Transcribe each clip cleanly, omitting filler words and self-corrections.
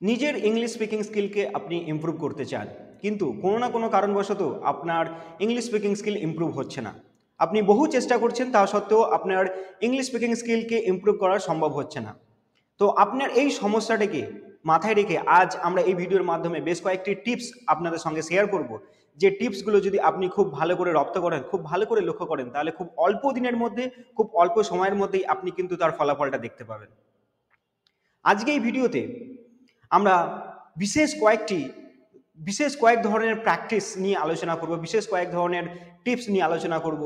নিজের English speaking স্কিলকে আপনি improve করতে চান, কিন্তু কোনো না কোনো কারণবশত আপনার ইংলিশ স্পিকিং স্কিল ইমপ্রুভ হচ্ছে না। আপনি বহু চেষ্টা করছেন, তা সত্ত্বেও আপনার ইংলিশ স্পিকিং স্কিলকে ইমপ্রুভ করা সম্ভব হচ্ছে না। তো আপনার এই সমস্যাটাকে মাথায় রেখে আজ আমরা এই ভিডিওর মাধ্যমে বেশ কয়েকটি টিপস আপনাদের সঙ্গে শেয়ার করব, যে টিপসগুলো যদি আপনি খুব ভালো করে রপ্ত করেন, খুব ভালো করে লক্ষ্য করেন, তাহলে খুব অল্প দিনের মধ্যে, খুব অল্প সময়ের মধ্যেই আপনি কিন্তু তার ফলাফলটা দেখতে পাবেন। আজকে এই ভিডিওতে আমরা বিশেষ কয়েক ধরনের প্র্যাকটিস নিয়ে আলোচনা করব, বিশেষ কয়েক ধরনের টিপস নিয়ে আলোচনা করব,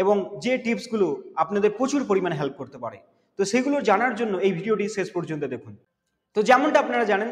এবং যে টিপসগুলো আপনাদের প্রচুর পরিমাণে হেল্প করতে পারে। তো সেগুলো জানার জন্য এই ভিডিওটি শেষ পর্যন্ত দেখুন। তো যেমনটা আপনারা জানেন,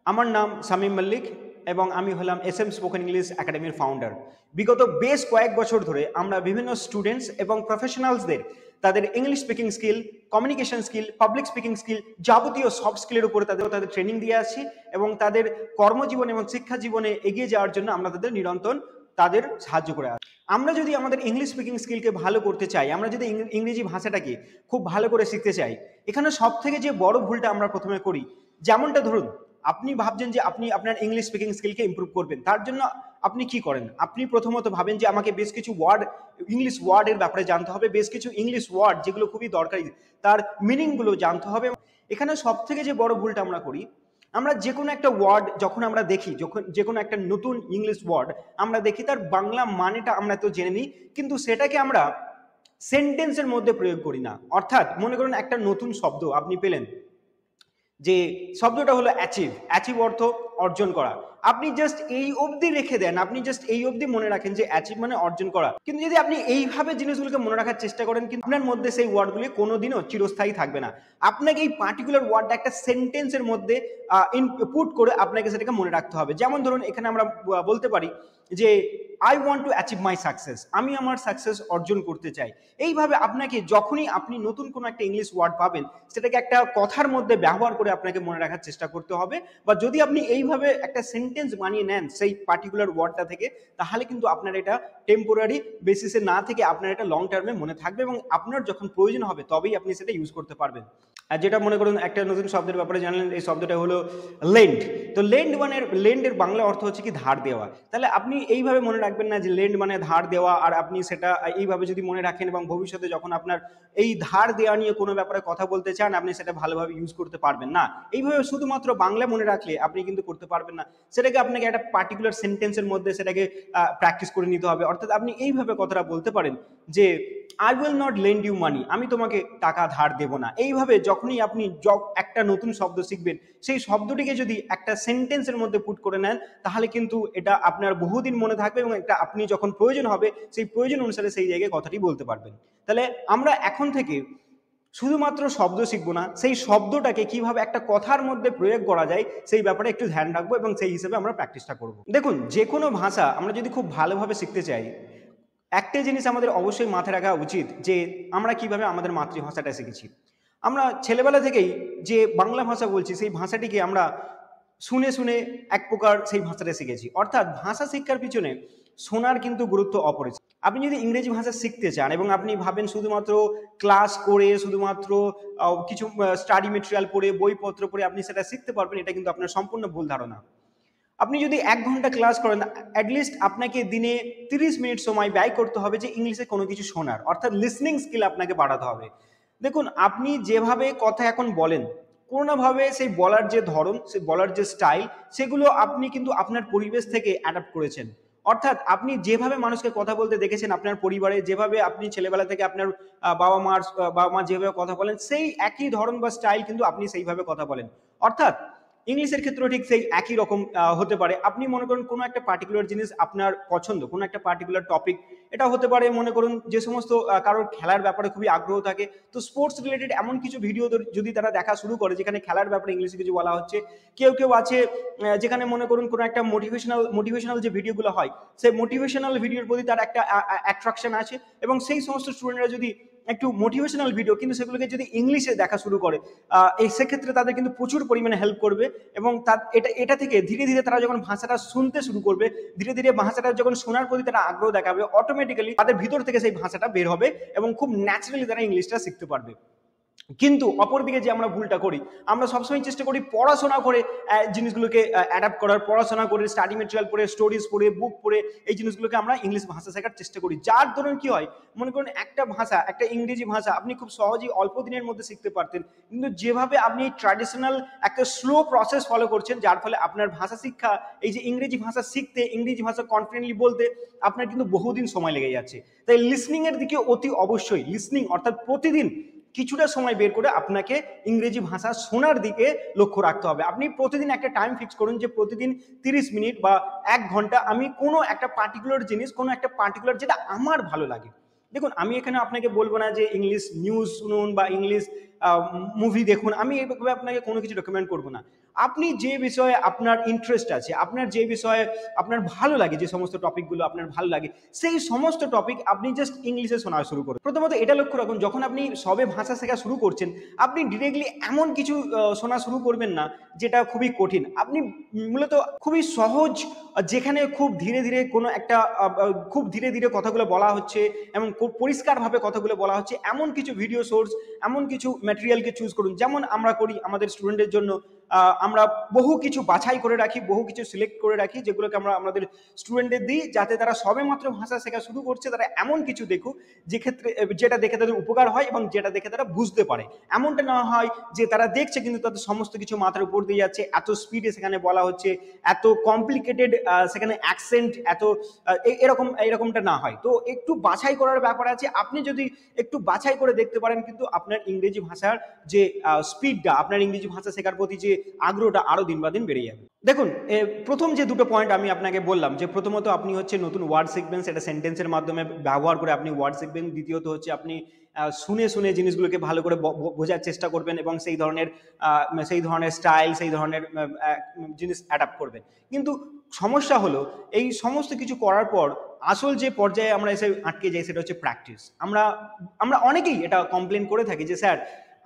আমার নাম শামীম মল্লিক এবং আমি হলাম SM স্পোকেন ইংলিশ একাডেমির ফাউন্ডার। বিগত বেশ কয়েক বছর ধরে আমরা বিভিন্ন স্টুডেন্টস এবং প্রফেশনালসদের তাদের English speaking skill, communication skill, public speaking skill, যাবতীয় সফট স্কিলের উপরে তাদের ট্রেনিং দিয়ে আসছি, এবং তাদের কর্মজীবন এবং শিক্ষা জীবনে এগিয়ে যাওয়ার জন্য আমরা তাদের নিরন্তর তাদের সাহায্য করে আসছি। আমরা যদি আমাদের ইংলিশ স্পিকিং স্কিলকে ভালো করতে চাই, আমরা যদি ইংরেজি ভাষাটাকে খুব ভালো করে শিখতে চাই, এখানে সব থেকে যে বড় ভুলটা আমরা প্রথমে করি, যেমনটা ধরুন আপনি ভাবছেন যে আপনি আপনার ইংলিশ স্পিকিং স্কিলকে ইমপ্রুভ করবেন, তার জন্য আপনি কি করেন? আপনি প্রথমত ভাবেন যে আমাকে বেশ কিছু ইংলিশ ওয়ার্ডের ব্যাপারে জানতে হবে, বেশ কিছু ইংলিশ ওয়ার্ড যেগুলো খুবই দরকারি, তার মিনিংগুলো জানতে হবে। এখানে সব থেকে যে বড় ভুলটা আমরা করি, আমরা যে কোনো একটা ওয়ার্ড যখন আমরা দেখি, যখন যে কোনো একটা নতুন ইংলিশ ওয়ার্ড আমরা দেখি, তার বাংলা মানেটা আমরা তো জেনে নিই, কিন্তু সেটাকে আমরা সেন্টেন্সের মধ্যে প্রয়োগ করি না। অর্থাৎ মনে করুন একটা নতুন শব্দ আপনি পেলেন, যে শব্দটা হলো অ্যাচিভ অর্থ অর্জন করা। আপনি জাস্ট এই অবধি রেখে দেন, আপনি জাস্ট এই অবধি মনে রাখেন যে অ্যাচিভ মানে অর্জন করা। কিন্তু যদি আপনি এইভাবে জিনিসগুলোকে মনে রাখার চেষ্টা করেন, কিন্তু আপনার মধ্যে সেই ওয়ার্ডগুলি কোনোদিনও চিরস্থায়ী থাকবে না। আপনাকে এই পার্টিকুলার ওয়ার্ডটা একটা সেন্টেন্সের মধ্যে ইনপুট করে আপনাকে সেটাকে মনে রাখতে হবে। যেমন ধরুন এখানে আমরা বলতে পারি যে I want to achieve my success, আমি আমার সাকসেস অর্জন করতে চাই। এইভাবে আপনাকে যখনই আপনি নতুন কোনো একটা ইংলিশ ওয়ার্ড পাবেন, সেটাকে একটা কথার মধ্যে ব্যবহার করে আপনাকে মনে রাখার চেষ্টা করতে হবে। বা যদি আপনি এইভাবে একটা সেন্টেন্স বানিয়ে নেন সেই পার্টিকুলার ওয়ার্ডটা থেকে, তাহলে কিন্তু আপনার এটা টেম্পোরারি বেসিসে না থেকে আপনার এটা লং টার্মে মনে থাকবে, এবং আপনার যখন প্রয়োজন হবে তবেই আপনি সেটা ইউজ করতে পারবেন। আর যেটা মনে করুন একটা নতুন শব্দের ব্যাপারে জানলেন, এই শব্দটা হলো লেন্ড। তো লেন্ডের বাংলা অর্থ হচ্ছে কি ধার দেওয়া। তাহলে আপনি এইভাবে মনে রাখবেন না যে লেন্ড মানে ধার দেওয়া, আর আপনি সেটা এইভাবে যদি মনে রাখেন এবং ভবিষ্যতে যখন আপনার এই ধার দেওয়া নিয়ে কোনো ব্যাপারে কথা বলতে চান, আপনি সেটা ভালোভাবে ইউজ করতে পারবেন না। এইভাবে শুধুমাত্র বাংলা মনে রাখলে আপনি কিন্তু করতে পারবেন না। সেটাকে আপনাকে একটা পার্টিকুলার সেন্টেন্সের মধ্যে সেটাকে প্র্যাকটিস করে নিতে হবে। অর্থাৎ আপনি এইভাবে কথাটা বলতে পারেন যে I will not lend you money, আমি তোমাকে টাকা ধার দেব না। এইভাবে যখনই আপনি একটা নতুন শব্দ শিখবেন, সেই শব্দটিকে যদি একটা সেন্টেন্সের মধ্যে পুট করে নেন, তাহলে কিন্তু এটা আপনার বহুদিন মনে থাকবে, এবং এটা আপনি যখন প্রয়োজন হবে সেই প্রয়োজন অনুসারে সেই জায়গায় কথাটি বলতে পারবেন। তাহলে আমরা এখন থেকে শুধুমাত্র শব্দ শিখবো না, সেই শব্দটাকে কিভাবে একটা কথার মধ্যে প্রয়োগ করা যায় সেই ব্যাপারে একটু ধ্যান রাখবো, এবং সেই হিসেবে আমরা প্র্যাকটিসটা করব। দেখুন, যে কোনো ভাষা আমরা যদি খুব ভালোভাবে শিখতে চাই, একটা জিনিস আমাদের অবশ্যই মাথায় রাখা উচিত যে আমরা কিভাবে আমাদের মাতৃভাষাটা শিখেছি। আমরা ছেলেবেলা থেকেই যে বাংলা ভাষা বলছি, সেই ভাষাটিকে আমরা শুনে শুনে এক প্রকার সেই ভাষাটা শিখেছি। অর্থাৎ ভাষা শিক্ষার পিছনে শোনার কিন্তু গুরুত্ব অপরিসীম। আপনি যদি ইংরেজি ভাষা শিখতে চান এবং আপনি ভাবেন শুধুমাত্র ক্লাস করে, শুধুমাত্র কিছু স্টাডি মেটেরিয়াল পড়ে, বইপত্র পড়ে আপনি সেটা শিখতে পারবেন, এটা কিন্তু আপনার সম্পূর্ণ ভুল ধারণা। আপনি যদি 1 ঘন্টা ক্লাস করেন, অ্যাটলিস্ট আপনাকে দিনে 30 মিনিট সময় ব্যয় করতে হবে যে ইংলিশে কোনো কিছু শোনার, অর্থাৎ লিসনিং স্কিল আপনাকে বাড়াতে হবে। দেখুন, আপনি যেভাবে কথা এখন বলেন, কোনো না ভাবে সেই বলার যে ধরন, সেই বলার যে স্টাইল, সেগুলো আপনি কিন্তু আপনার পরিবেশ থেকে অ্যাডাপ্ট করেছেন। অর্থাৎ আপনি যেভাবে মানুষকে কথা বলতে দেখেছেন আপনার পরিবারে, যেভাবে আপনি ছেলেবেলা থেকে আপনার বাবা মা যেভাবে কথা বলেন, সেই একই ধরন বা স্টাইল কিন্তু আপনি সেইভাবে কথা বলেন। অর্থাৎ ইংলিশের ক্ষেত্রেও ঠিক সেই একই রকম হতে পারে। আপনি মনে করুন কোনো একটা পার্টিকুলার জিনিস আপনার পছন্দ, কোনো একটা পার্টিকুলার টপিক, এটা হতে পারে মনে করুন যে সমস্ত কারোর খেলার ব্যাপারে খুবই আগ্রহ থাকে, তো স্পোর্টস রিলেটেড এমন কিছু ভিডিও যদি তারা দেখা শুরু করে যেখানে খেলার ব্যাপারে ইংলিশে কিছু বলা হচ্ছে। কেউ আছে যেখানে মনে করুন কোনো একটা মোটিভেশনাল যে ভিডিওগুলো হয়, সেই মোটিভেশনাল ভিডিওর প্রতি তার একটা অ্যাট্রাকশন আছে, এবং সেই সমস্ত স্টুডেন্টরা যদি একটু মোটিভেশনাল ভিডিও কিন্তু সেগুলোকে যদি ইংলিশে দেখা শুরু করে, এই সেক্ষেত্রে তাদের কিন্তু প্রচুর পরিমাণে হেল্প করবে, এবং এটা থেকে ধীরে ধীরে তারা যখন ভাষাটা শুনতে শুরু করবে, ধীরে ধীরে ভাষাটা যখন শোনার প্রতি তারা আগ্রহ দেখাবে, অটোমেটিক্যালি তাদের ভিতর থেকে সেই ভাষাটা বের হবে এবং খুব ন্যাচারালি তারা ইংলিশটা শিখতে পারবে। কিন্তু অপরদিকে যে আমরা ভুলটা করি, আমরা সবসময় চেষ্টা করি পড়াশোনা করে জিনিসগুলোকে অ্যাডাপ্ট করার, পড়াশোনা করে স্টাডি মেটেরিয়াল পড়ে, স্টোরিজ পড়ে, বুক পড়ে এই জিনিসগুলোকে আমরা ইংলিশ ভাষা শেখার চেষ্টা করি। যার ধরুন কি হয়, মনে করুন একটা ভাষা, একটা ইংরেজি ভাষা আপনি খুব সহজেই অল্প দিনের মধ্যে শিখতে পারতেন, কিন্তু যেভাবে আপনি ট্র্যাডিশনাল একটা স্লো প্রসেস ফলো করছেন, যার ফলে আপনার ভাষা শিক্ষা, এই যে ইংরেজি ভাষা শিখতে, ইংরেজি ভাষা কনফিডেন্টলি বলতে আপনার কিন্তু বহুদিন সময় লেগে যাচ্ছে। তাই লিসনিং এর দিকে অতি অবশ্যই, লিসনিং অর্থাৎ প্রতিদিন কিছুটা সময় বের করে আপনাকে ইংরেজি ভাষা শোনার দিকে লক্ষ্য রাখতে হবে। আপনি প্রতিদিন একটা টাইম ফিক্স করুন যে প্রতিদিন 30 মিনিট বা 1 ঘন্টা আমি কোনো একটা পার্টিকুলার জিনিস, কোনো একটা পার্টিকুলার যেটা আমার ভালো লাগে। দেখুন, আমি এখানে আপনাকে বলবো না যে ইংলিশ নিউজ শুনুন বা ইংলিশ মুভি দেখুন, আমি এইভাবে আপনাকে কোনো কিছু রেকমেন্ড করবো না। আপনি যে বিষয়ে আপনার ইন্টারেস্ট আছে, আপনার যে বিষয়ে আপনার ভালো লাগে, যে সমস্ত টপিকগুলো আপনার ভালো লাগে, সেই সমস্ত টপিক আপনি জাস্ট ইংলিশে শোনা শুরু করুন। প্রথমত এটা লক্ষ্য রাখুন, যখন আপনি সবে ভাষা শেখা শুরু করছেন, আপনি ডিরেক্টলি এমন কিছু শোনা শুরু করবেন না যেটা খুবই কঠিন। আপনি মূলত খুবই সহজ, যেখানে খুব ধীরে ধীরে কোনো একটা খুব ধীরে ধীরে কথাগুলো বলা হচ্ছে এবং খুব পরিষ্কারভাবে কথাগুলো বলা হচ্ছে, এমন কিছু ভিডিও সোর্স, এমন কিছু ম্যাটেরিয়ালকে চুজ করুন। যেমন আমরা করি আমাদের স্টুডেন্টের জন্য, আমরা বহু কিছু বাছাই করে রাখি, বহু কিছু সিলেক্ট করে রাখি, যেগুলোকে আমরা আমাদের স্টুডেন্টদের দিই, যাতে তারা সবেমাত্র ভাষা শেখা শুরু করছে তারা এমন কিছু দেখুক যেটা দেখে তাদের উপকার হয় এবং যেটা দেখে তারা বুঝতে পারে। এমনটা না হয় যে তারা দেখছে কিন্তু তাদের সমস্ত কিছু মাথার উপর দিয়ে যাচ্ছে, এত স্পিডে সেখানে বলা হচ্ছে, এত কমপ্লিকেটেড সেখানে অ্যাকসেন্ট, এত এরকমটা না হয়। তো একটু বাছাই করার ব্যাপার আছে। আপনি যদি একটু বাছাই করে দেখতে পারেন, কিন্তু আপনার ইংরেজি ভাষার যে স্পিডটা, আপনার ইংরেজি ভাষা শেখার প্রতি যে আগ্রহটা আরো দিন বা দিন বেড়ে যাবে। দেখুন, প্রথম যে দুটো পয়েন্ট আমি আপনাকে বললাম, যে প্রথমত আপনি হচ্ছে নতুন ওয়ার্ড শিখবেন, সেটা সেন্টেন্সের মাধ্যমে ব্যবহার করে আপনি ওয়ার্ড শিখবেন। দ্বিতীয়ত হচ্ছে আপনি শুনে শুনে জিনিসগুলোকে ভালো করে বোঝার চেষ্টা করবেন এবং সেই ধরনের স্টাইল, সেই ধরনের জিনিস অ্যাডাপ্ট করবেন। কিন্তু সমস্যা হলো, এই সমস্ত কিছু করার পর আসল যে পর্যায়ে আমরা এসে আটকে যাই, সেটা হচ্ছে প্র্যাকটিস। আমরা অনেকেই এটা কমপ্লেন করে থাকি যে স্যার,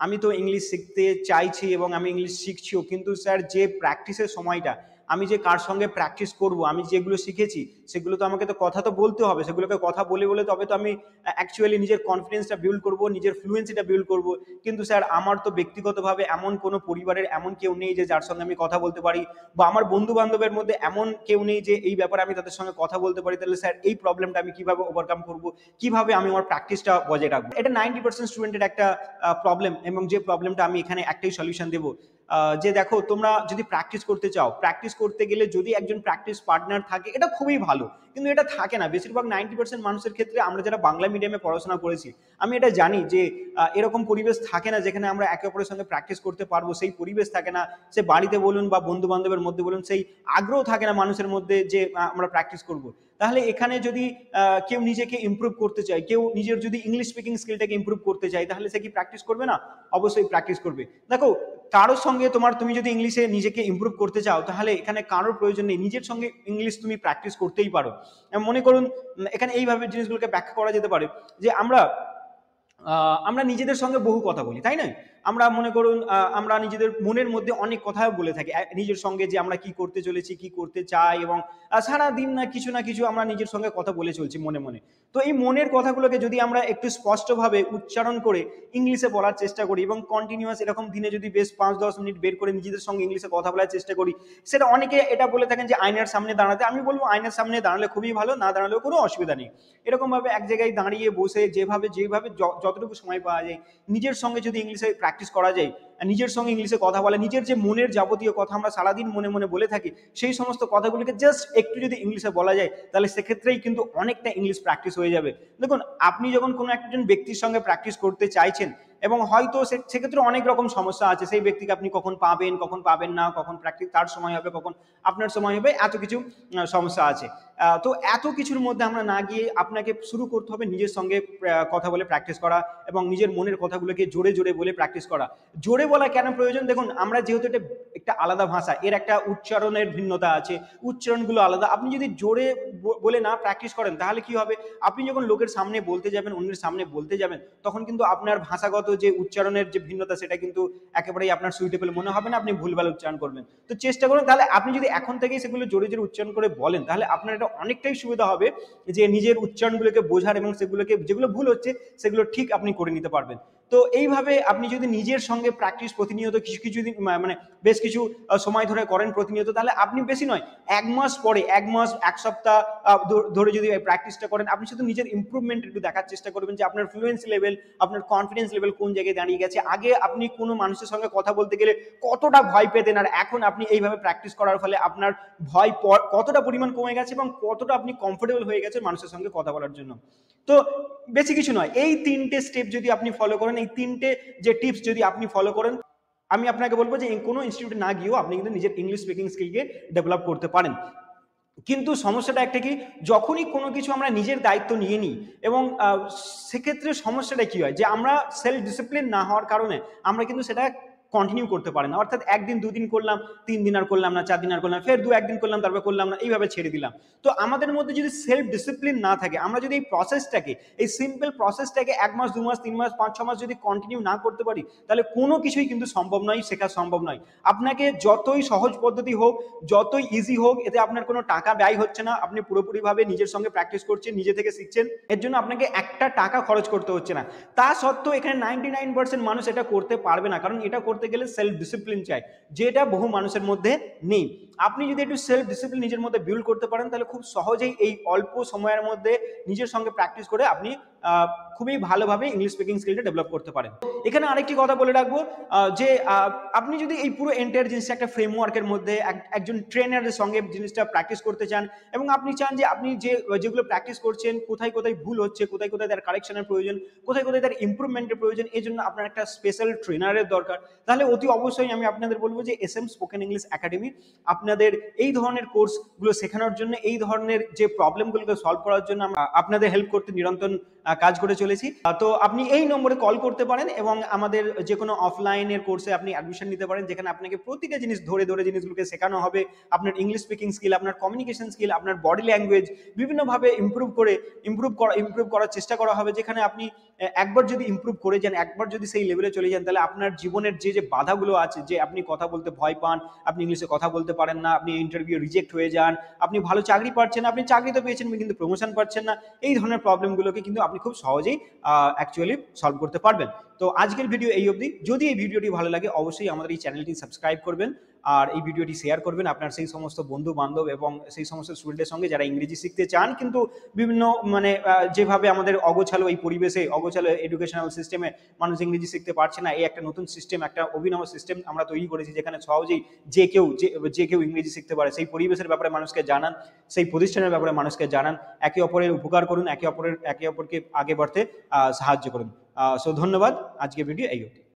আমি তো ইংলিশ শিখতে চাইছি এবং আমি ইংলিশ শিখছিও, কিন্তু স্যার যে প্র্যাকটিসের সময়টা, আমি যে কার সঙ্গে প্র্যাকটিস করব, আমি যেগুলো শিখেছি সেগুলো তো আমাকে তো কথা তো বলতে হবে, সেগুলোকে কথা বলে বলে তবে তো আমি অ্যাকচুয়ালি নিজের কনফিডেন্সটা বিল্ড করব, নিজের ফ্লুয়েন্সিটা বিল্ড করব। কিন্তু স্যার, আমার তো ব্যক্তিগতভাবে এমন কোনো পরিবারের এমন কেউ নেই যে যার সঙ্গে আমি কথা বলতে পারি, বা আমার বন্ধু বান্ধবের মধ্যে এমন কেউ নেই যে এই ব্যাপারে আমি তাদের সঙ্গে কথা বলতে পারি। তাহলে স্যার, এই প্রবলেমটা আমি কিভাবে ওভারকাম করব, কিভাবে আমি আমার প্র্যাকটিসটা বজায় রাখবো? এটা 90% স্টুডেন্টের একটা প্রবলেম, এবং যে প্রবলেমটা আমি এখানে একটাই সলিউশন দেবো, যে দেখো, তোমরা যদি প্র্যাকটিস করতে চাও, প্র্যাকটিস করতে গেলে যদি একজন প্র্যাকটিস পার্টনার থাকে, এটা খুবই ভালো, কিন্তু এটা থাকে না বেশিরভাগ 90% মানুষের ক্ষেত্রে। আমরা যারা বাংলা মিডিয়ামে পড়াশোনা করেছি, আমি এটা জানি যে এরকম পরিবেশ থাকে না যেখানে আমরা একে অপরের সঙ্গে প্র্যাকটিস করতে পারবো। সেই পরিবেশ থাকে না, সে বাড়িতে বলুন বা বন্ধু বান্ধবের মধ্যে বলুন, সেই আগ্রহ থাকে না মানুষের মধ্যে যে আমরা প্র্যাকটিস করব। তাহলে এখানে যদি কেউ নিজেকে ইমপ্রুভ করতে চায়, কেউ নিজের যদি ইংলিশ স্পিকিং স্কিলটাকে ইমপ্রুভ করতে চায়, তাহলে সে কি প্র্যাকটিস করবে না? অবশ্যই প্র্যাকটিস করবে। দেখো, কারোর সঙ্গে তুমি যদি ইংলিশে নিজেকে ইমপ্রুভ করতে চাও, তাহলে এখানে কারোর প্রয়োজন নেই, নিজের সঙ্গে ইংলিশ তুমি প্র্যাকটিস করতেই পারো। মনে করুন, এখানে এইভাবে জিনিসগুলোকে ব্যাখ্যা করা যেতে পারে যে আমরা নিজেদের সঙ্গে বহু কথা বলি, তাই না? আমরা মনে করুন, আমরা নিজেদের মনের মধ্যে অনেক কথা বলে থাকি নিজের সঙ্গে, যে আমরা কি করতে চলেছি, কি করতে চাই, এবং সারা দিন না কিছু আমরা নিজের সঙ্গে কথা বলে চলছি মনে মনে। তো এই মনের কথাগুলোকে যদি আমরা একটু স্পষ্টভাবে উচ্চারণ করে ইংলিশে বলার চেষ্টা করি, এবং কন্টিনিউয়াস এরকম দিনে যদি বেশ 5-10 মিনিট বের করে নিজেদের সঙ্গে ইংলিশে কথা বলার চেষ্টা করি, সেটা অনেকে এটা বলে থাকেন যে আয়নার সামনে দাঁড়াতে। আমি বলবো, আয়নার সামনে দাঁড়ালে খুবই ভালো, না দাঁড়ালেও কোনো অসুবিধা নেই। এরকম ভাবে এক জায়গায় দাঁড়িয়ে বসে যেভাবে যতটুকু সময় পাওয়া যায়, নিজের সঙ্গে যদি ইংলিশে প্র্যাকটিস করা যায়, নিজের সঙ্গে ইংলিশে কথা বলা, নিজের যে মনের যাবতীয় কথা আমরা সারাদিন মনে মনে বলে থাকি, সেই সমস্ত কথাগুলিকে জাস্ট একটু যদি ইংলিশে বলা যায়, তাহলে সেক্ষেত্রেই কিন্তু অনেকটা ইংলিশ প্র্যাকটিস হয়ে যাবে। দেখুন, আপনি যখন কোনো একজন ব্যক্তির সঙ্গে প্র্যাকটিস করতে চাইছেন, এবং হয়তো সেক্ষেত্রে অনেক রকম সমস্যা আছে, সেই ব্যক্তিকে আপনি কখন পাবেন না, কখন প্র্যাকটিস তার সময় হবে, কখন আপনার সময় হবে, এত কিছু সমস্যা আছে। তো এত কিছুর মধ্যে আমরা না গিয়ে আপনাকে শুরু করতে হবে নিজের সঙ্গে কথা বলে প্র্যাকটিস করা, এবং নিজের মনের কথাগুলোকে জোরে জোরে বলে প্র্যাকটিস করা। জোরে বলা কেন প্রয়োজন? দেখুন, আমরা যেহেতু এটা একটা আলাদা ভাষা, এর একটা উচ্চারণের ভিন্নতা আছে, উচ্চারণগুলো আলাদা। আপনি যদি জোরে বলে না প্র্যাকটিস করেন, তাহলে কি হবে, আপনি যখন লোকের সামনে বলতে যাবেন, অন্যের সামনে বলতে যাবেন, তখন কিন্তু আপনার ভাষাগত যে উচ্চারণের যে ভিন্নতা, সেটা কিন্তু একেবারেই আপনার সুইটেবল মনে হবে না, আপনি ভুলভাল উচ্চারণ করবেন। তো চেষ্টা করুন, তাহলে আপনি যদি এখন থেকেই সেগুলো জোরে জোরে উচ্চারণ করে বলেন, তাহলে আপনার এটা অনেকটাই সুবিধা হবে যে নিজের উচ্চারণগুলোকে বোঝার, এবং সেগুলোকে যেগুলো ভুল হচ্ছে সেগুলো ঠিক আপনি করে নিতে পারবেন। তো এইভাবে আপনি যদি নিজের সঙ্গে প্র্যাকটিস প্রতিনিয়ত কিছু কিছু দিন মানে বেশ কিছু সময় ধরে করেন প্রতিনিয়ত, তাহলে আপনি বেশি নয় 1 মাস পরে, 1 মাস 1 সপ্তাহ ধরে যদি প্র্যাকটিসটা করেন, আপনি শুধু নিজের ইমপ্রুভমেন্ট একটু দেখার চেষ্টা করবেন যে আপনার ফ্লুয়েন্সি লেভেল, আপনার কনফিডেন্স লেভেল কোন জায়গায় দাঁড়িয়ে গেছে। আগে আপনি কোনো মানুষের সঙ্গে কথা বলতে গেলে কতটা ভয় পেতেন, আর এখন আপনি এইভাবে প্র্যাকটিস করার ফলে আপনার ভয় কতটা পরিমাণ কমে গেছে এবং কতটা আপনি কমফোর্টেবল হয়ে গেছে মানুষের সঙ্গে কথা বলার জন্য। তো বেশি কিছু নয়, এই 3টে স্টেপ যদি আপনি ফলো করেন, এই 3টে যে টিপস যদি আপনি ফলো করেন, আমি আপনাকে বলবো যে কোনো ইনস্টিটিউটে না গিয়েও আপনি কিন্তু নিজের ইংলিশ স্পিকিং স্কিলকে ডেভেলপ করতে পারেন। কিন্তু সমস্যাটা একটা কি, যখনই কোনো কিছু আমরা নিজের দায়িত্ব নিয়ে নিই এবং সেক্ষেত্রে সমস্যাটা কি হয় যে আমরা সেলফ ডিসিপ্লিন না হওয়ার কারণে আমরা কিন্তু সেটা কন্টিনিউ করতে পারে না। অর্থাৎ 1 দিন 2 দিন করলাম, 3 দিন আর করলাম না, 4 দিন আর করলাম, ফের 2-1 দিন করলাম, তারপর করলাম না, এইভাবে ছেড়ে দিলাম। তো আমাদের মধ্যে যদি সেলফ ডিসিপ্লিন না থাকে, আমরা যদি এই প্রসেসটাকে, এই সিম্পল প্রসেসটাকে 1 মাস 2 মাস 3 মাস 5-6 মাস যদি কন্টিনিউ না করতে পারি, তাহলে কোনো কিছুই কিন্তু সম্ভব নয়, শেখা সম্ভব নয়। আপনাকে যতই সহজ পদ্ধতি হোক, যতই ইজি হোক, এতে আপনার কোনো টাকা ব্যয় হচ্ছে না, আপনি পুরোপুরিভাবে নিজের সঙ্গে প্র্যাকটিস করছেন, নিজে থেকে শিখছেন, এর জন্য আপনাকে একটা টাকা খরচ করতে হচ্ছে না। তা সত্ত্বেও এখানে 99% মানুষ এটা করতে পারবে না, কারণ এটা করতে গেলে সেলফ ডিসিপ্লিন চাই, যেটা বহু মানুষের মধ্যে নেই। আপনি যদি একটু সেলফ ডিসিপ্লিন নিজের মধ্যে বিল্ড করতে পারেন, তাহলে খুব সহজেই এই অল্প সময়ের মধ্যে নিজের সঙ্গে প্র্যাকটিস করে আপনি খুবই ভালোভাবে ইংলিশ স্পিকিং স্কিলটা ডেভেলপ করতে পারেন। এখানে আরেকটি কথা বলে রাখবো, যে আপনি যদি এই পুরো এন্টায়ার জিনিসটা একটা ফ্রেমওয়ার্কের মধ্যে একজন ট্রেনারের সঙ্গে জিনিসটা প্র্যাকটিস করতে চান, এবং আপনি চান যে আপনি যেগুলো প্র্যাকটিস করছেন কোথায় কোথায় ভুল হচ্ছে, কোথায় কোথায় তার কারেকশনের প্রয়োজন, কোথায় কোথায় তার ইমপ্রুভমেন্টের প্রয়োজন, এই জন্য আপনার একটা স্পেশাল ট্রেনারের দরকার, তাহলে অতি অবশ্যই আমি আপনাদের বলবো যে SM স্পোকেন ইংলিশ একাডেমি আপনাদের এই ধরনের কোর্সগুলো শেখানোর জন্য, এই ধরনের যে প্রবলেমগুলোকে সলভ করার জন্য আপনাদের হেল্প করতে নিরন্তর কাজ করে চলেছি। তো আপনি এই নম্বরে কল করতে পারেন এবং আমাদের যে কোনো অফলাইনের কোর্সে আপনি অ্যাডমিশন নিতে পারেন, যেখানে আপনাকে প্রতিটা জিনিস ধরে ধরে জিনিসগুলোকে শেখানো হবে। আপনার ইংলিশ স্পিকিং স্কিল, আপনার কমিউনিকেশন স্কিল, আপনার বডি ল্যাঙ্গুয়েজ বিভিন্নভাবে ইমপ্রুভ করার চেষ্টা করা হবে, যেখানে আপনি একবার যদি ইমপ্রুভ করে যান, একবার যদি সেই লেভেলে চলে যান, তাহলে আপনার জীবনের যে বাধাগুলো আছে, যে আপনি কথা বলতে ভয় পান, আপনি ইংলিশে কথা বলতে পারেন না, আপনি ইন্টারভিউ রিজেক্ট হয়ে যান, আপনি ভালো চাকরি পাচ্ছেন না, আপনি চাকরি তো পেয়েছেন কিন্তু প্রমোশন পাচ্ছেন না, এই ধরনের প্রবলেমগুলোকে কিন্তু আপনি খুব সহজেই অ্যাকচুয়ালি সলভ করতে পারবেন। তো আজকের ভিডিও এই অবধি। যদি এই ভিডিওটি ভালো লাগে, অবশ্যই আমাদের এই চ্যানেলটি সাবস্ক্রাইব করবেন আর এই ভিডিওটি শেয়ার করবেন আপনার সেই সমস্ত বন্ধু বান্ধব এবং সেই সমস্ত স্টুডেন্টের সঙ্গে যারা ইংরেজি শিখতে চান, কিন্তু বিভিন্ন মানে যেভাবে আমাদের অগোছালো এই পরিবেশে, অগোছালো এডুকেশনাল সিস্টেমে মানুষ ইংরেজি শিখতে পারছে না, এই একটা নতুন সিস্টেম, একটা অভিনব সিস্টেম আমরা তৈরি করেছি, যেখানে সহজেই যে কেউ ইংরেজি শিখতে পারে। সেই পরিবেশের ব্যাপারে মানুষকে জানান, সেই প্রতিষ্ঠানের ব্যাপারে মানুষকে জানান, একে অপরের উপকার করুন, একে অপরকে আগে বাড়তে সাহায্য করুন। সো ধন্যবাদ, আজকে ভিডিও এই অবধি।